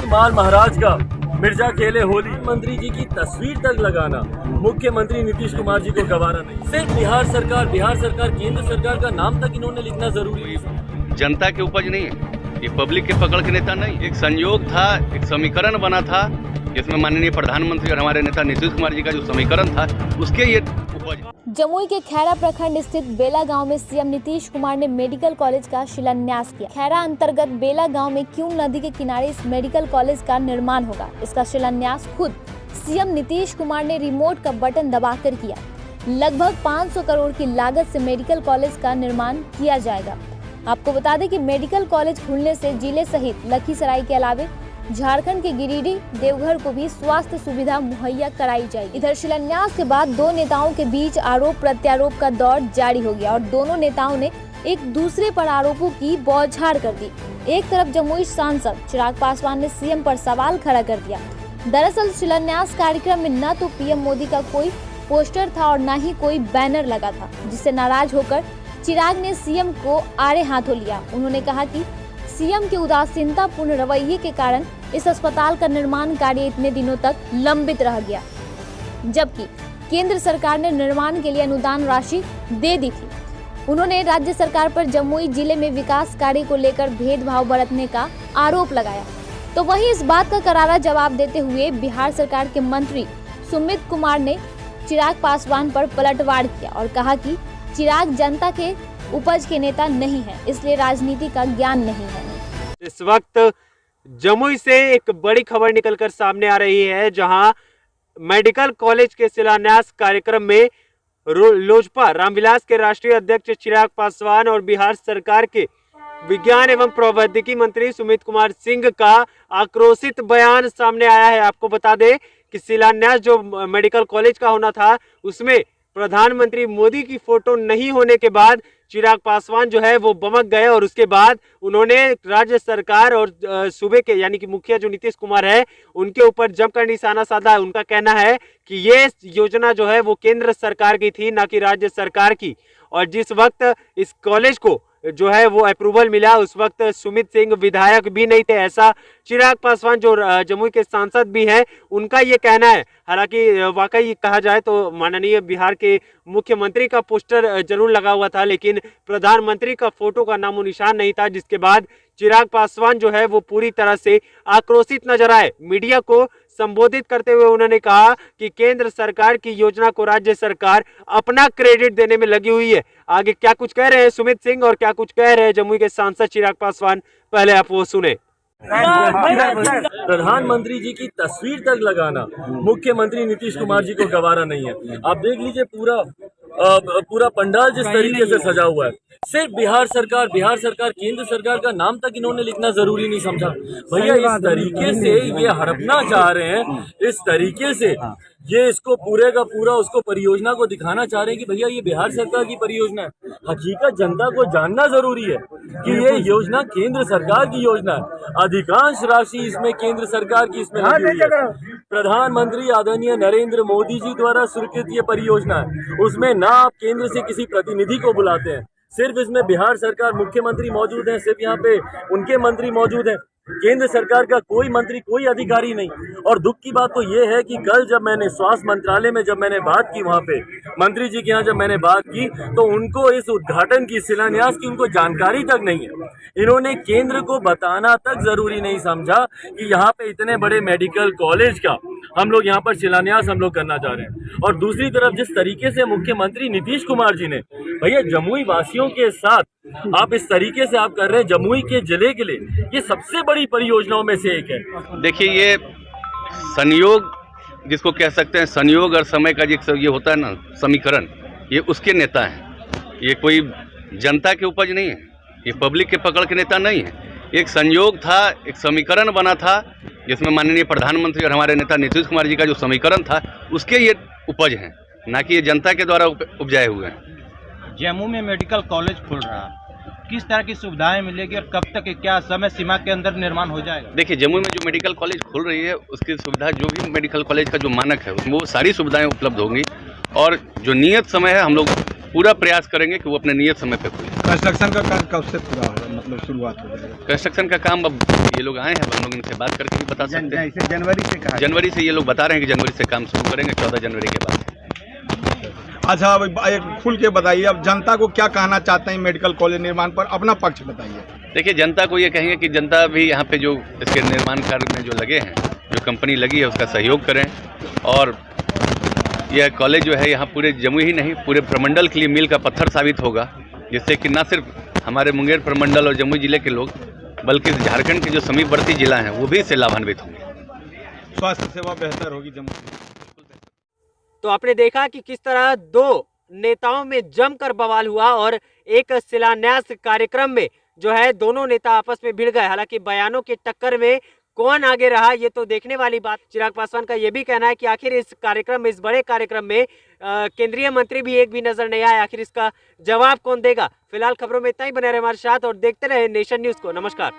माल महाराज का मिर्जा खेले होली। मंत्री जी की तस्वीर तक लगाना मुख्यमंत्री नीतीश कुमार जी को गवारा नहीं। सिर्फ बिहार सरकार केंद्र सरकार का नाम तक इन्होंने लिखना जरूरी है। जनता के उपज नहीं है, ये पब्लिक के पकड़ के नेता नहीं। एक संयोग था, एक समीकरण बना था जिसमें माननीय प्रधानमंत्री और हमारे नेता नीतीश कुमार जी का जो समीकरण था उसके ये उपज। जमुई के खैरा प्रखंड स्थित बेला गांव में सीएम नीतीश कुमार ने मेडिकल कॉलेज का शिलान्यास किया। खैरा अंतर्गत बेला गांव में क्यूम नदी के किनारे इस मेडिकल कॉलेज का निर्माण होगा। इसका शिलान्यास खुद सीएम नीतीश कुमार ने रिमोट का बटन दबाकर किया। लगभग 500 करोड़ की लागत से मेडिकल कॉलेज का निर्माण किया जाएगा। आपको बता दें कि मेडिकल कॉलेज खुलने से जिले सहित लखीसराय के अलावे झारखंड के गिरिडीह, देवघर को भी स्वास्थ्य सुविधा मुहैया कराई जाएगी। इधर शिलान्यास के बाद दो नेताओं के बीच आरोप प्रत्यारोप का दौर जारी हो गया और दोनों नेताओं ने एक दूसरे पर आरोपों की बौछार कर दी। एक तरफ जमुई सांसद चिराग पासवान ने सीएम पर सवाल खड़ा कर दिया। दरअसल शिलान्यास कार्यक्रम में न तो पीएम मोदी का कोई पोस्टर था और न ही कोई बैनर लगा था, जिससे नाराज होकर चिराग ने सीएम को आड़े हाथों लिया। उन्होंने कहा कि सीएम के उदासीनतापूर्ण रवैये के कारण इस अस्पताल का निर्माण कार्य इतने दिनों तक लंबित रह गया, जबकि केंद्र सरकार ने निर्माण के लिए अनुदान राशि दे दी थी। उन्होंने राज्य सरकार पर जमुई जिले में विकास कार्य को लेकर भेदभाव बरतने का आरोप लगाया। तो वहीं इस बात का करारा जवाब देते हुए बिहार सरकार के मंत्री सुमित कुमार ने चिराग पासवान पर पलटवार किया और कहा कि चिराग जनता के उपज के नेता नहीं है, इसलिए राजनीति का ज्ञान नहीं है। इस वक्त जमुई से एक बड़ी खबर निकलकर सामने आ रही है, जहां मेडिकल कॉलेज के शिलान्यास कार्यक्रम में लोजपा रामविलास के राष्ट्रीय अध्यक्ष चिराग पासवान और बिहार सरकार के विज्ञान एवं प्रौद्योगिकी मंत्री सुमित कुमार सिंह का आक्रोशित बयान सामने आया है। आपको बता दें कि शिलान्यास जो मेडिकल कॉलेज का होना था उसमें प्रधानमंत्री मोदी की फोटो नहीं होने के बाद चिराग पासवान जो है वो बमक गए और उसके बाद उन्होंने राज्य सरकार और सूबे के यानी कि मुखिया जो नीतीश कुमार है उनके ऊपर जमकर निशाना साधा है। उनका कहना है कि ये योजना जो है वो केंद्र सरकार की थी, ना कि राज्य सरकार की। और जिस वक्त इस कॉलेज को जो है वो अप्रूवल मिला उस वक्त सुमित सिंह विधायक भी नहीं थे, ऐसा चिराग पासवान जो जमुई के सांसद भी हैं उनका ये कहना है। हालांकि वाकई कहा जाए तो माननीय बिहार के मुख्यमंत्री का पोस्टर जरूर लगा हुआ था, लेकिन प्रधानमंत्री का फोटो का नामो निशान नहीं था, जिसके बाद चिराग पासवान जो है वो पूरी तरह से आक्रोशित नजर आए। मीडिया को संबोधित करते हुए उन्होंने कहा कि केंद्र सरकार की योजना को राज्य सरकार अपना क्रेडिट देने में लगी हुई है। आगे क्या कुछ कह रहे हैं सुमित सिंह और क्या कुछ कह रहे हैं जमुई के सांसद चिराग पासवान, पहले आप वो सुने। प्रधानमंत्री जी की तस्वीर तक लगाना मुख्यमंत्री नीतीश कुमार जी को गवारा नहीं है। आप देख लीजिए पूरा पंडाल जिस तरीके से सजा हुआ है। सिर्फ बिहार सरकार केंद्र सरकार का नाम तक इन्होंने लिखना जरूरी नहीं समझा। भैया इस तरीके से ये हड़पना चाह रहे हैं, इस तरीके से ये इसको पूरे का पूरा उसको परियोजना को दिखाना चाह रहे हैं कि भैया ये बिहार सरकार की परियोजना है। हकीकत जनता को जानना जरूरी है कि ये योजना केंद्र सरकार की योजना है। अधिकांश राशि इसमें केंद्र सरकार की इसमें लगी हुई है। प्रधानमंत्री आदरणीय नरेंद्र मोदी जी द्वारा स्वीकृत ये परियोजना है। उसमें ना आप केंद्र से किसी प्रतिनिधि को बुलाते हैं, सिर्फ इसमें बिहार सरकार मुख्यमंत्री मौजूद है, सिर्फ यहाँ पे उनके मंत्री मौजूद हैं। केंद्र सरकार का कोई मंत्री कोई अधिकारी नहीं। और दुख की बात तो ये है कि कल जब मैंने स्वास्थ्य मंत्रालय में जब मैंने बात की, वहाँ पे मंत्री जी के यहाँ जब मैंने बात की तो उनको इस उद्घाटन की शिलान्यास की उनको जानकारी तक नहीं है। इन्होंने केंद्र को बताना तक जरूरी नहीं समझा कि यहाँ पे इतने बड़े मेडिकल कॉलेज का हम लोग यहाँ पर शिलान्यास हम लोग करना चाह रहे हैं। और दूसरी तरफ जिस तरीके से मुख्यमंत्री नीतीश कुमार जी ने भैया जमुई वासियों के साथ आप इस तरीके से आप कर रहे हैं, जमुई के जिले के लिए ये सबसे बड़ी परियोजनाओं में से एक है। देखिए ये संयोग जिसको कह सकते हैं, संयोग और समय का जो ये होता है ना समीकरण, ये उसके नेता हैं। ये कोई जनता के उपज नहीं है, ये पब्लिक के पकड़ के नेता नहीं है। एक संयोग था, एक समीकरण बना था जिसमें माननीय प्रधानमंत्री और हमारे नेता नीतीश कुमार जी का जो समीकरण था उसके ये उपज हैं, ना कि ये जनता के द्वारा उपजाए हुए हैं। जम्मू में मेडिकल कॉलेज खुल रहा है, किस तरह की सुविधाएं मिलेगी और कब तक, क्या समय सीमा के अंदर निर्माण हो जाएगा? देखिए जम्मू में जो मेडिकल कॉलेज खुल रही है उसकी सुविधा जो भी मेडिकल कॉलेज का जो मानक है उसमें वो सारी सुविधाएं उपलब्ध होंगी। और जो नियत समय है हम लोग पूरा प्रयास करेंगे कि वो अपने नियत समय पे खुले। कंस्ट्रक्शन का काम कब से पूरा होगा, मतलब शुरुआत हो जाएगा? कंस्ट्रक्शन का काम अब ये लोग आए हैं, अब हम लोग इनसे बात करके भी बता सकते हैं। इसे जनवरी से कहा जनवरी से ये लोग बता रहे हैं कि जनवरी से काम शुरू करेंगे, 14 जनवरी के बाद। अच्छा, अब एक खुल के बताइए, अब जनता को क्या कहना चाहते हैं मेडिकल कॉलेज निर्माण पर, अपना पक्ष बताइए। देखिए, जनता को ये कहेंगे कि जनता भी यहाँ पे जो इसके निर्माण कार्य में जो लगे हैं, जो कंपनी लगी है, उसका सहयोग करें। और यह कॉलेज जो है यहाँ पूरे जमुई ही नहीं, पूरे प्रमंडल के लिए मील का पत्थर साबित होगा, जिससे कि न सिर्फ हमारे मुंगेर प्रमंडल और जमुई जिले के लोग, बल्कि झारखंड के जो समीपवर्ती जिला हैं वो भी इससे लाभान्वित होंगे। स्वास्थ्य सेवा बेहतर होगी जमुई में। तो आपने देखा कि किस तरह दो नेताओं में जमकर बवाल हुआ और एक शिलान्यास कार्यक्रम में जो है दोनों नेता आपस में भिड़ गए। हालांकि बयानों की टक्कर में कौन आगे रहा ये तो देखने वाली बात। चिराग पासवान का ये भी कहना है कि आखिर इस कार्यक्रम में, इस बड़े कार्यक्रम में केंद्रीय मंत्री भी एक भी नजर नहीं आए। आखिर इसका जवाब कौन देगा? फिलहाल खबरों में इतना ही। बने रहे हमारे साथ और देखते रहे नेशन न्यूज को। नमस्कार।